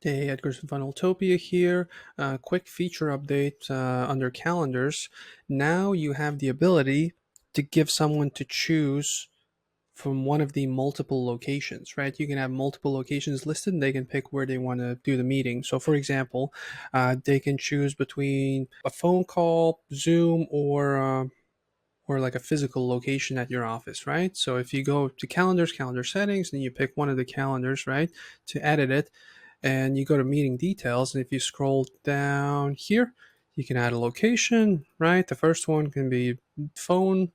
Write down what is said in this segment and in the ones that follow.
Hey, Edgar's from FunnelTopia here. Quick feature update under calendars. Now you have the ability to give someone to choose from one of the multiple locations, right? You can have multiple locations listed and they can pick where they want to do the meeting. So, for example, they can choose between a phone call, Zoom, or like a physical location at your office, right? So if you go to calendars, calendar settings, and you pick one of the calendars, right, to edit it, and you go to meeting details, and if you scroll down here, you can add a location, right? The first one can be phone,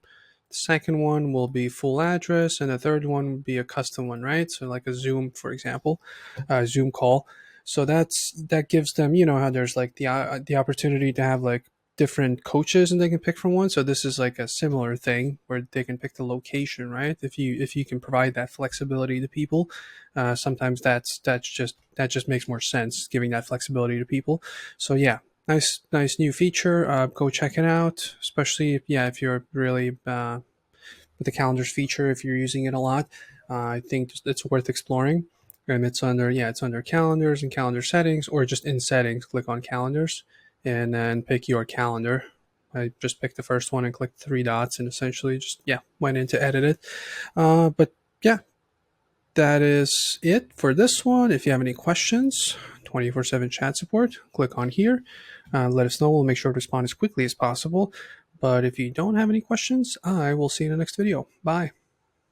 the second one will be full address, and the third one would be a custom one, right? So like a Zoom, for example, a Zoom call. So that gives them, how there's like the opportunity to have like different coaches and they can pick from one. So this is like a similar thing where they can pick the location, right? If you can provide that flexibility to people, sometimes that just makes more sense, giving that flexibility to people. So yeah, nice new feature. Go check it out, especially if you're really with the calendars feature, if you're using it a lot. I think it's worth exploring. And it's under calendars and calendar settings, or just in settings, click on calendars and then pick your calendar. I just picked the first one and clicked three dots and essentially just went in to edit it. But yeah, that is it for this one. If you have any questions, 24/7 chat support, click on here. Let us know. We'll make sure to respond as quickly as possible. But if you don't have any questions, I will see you in the next video. Bye.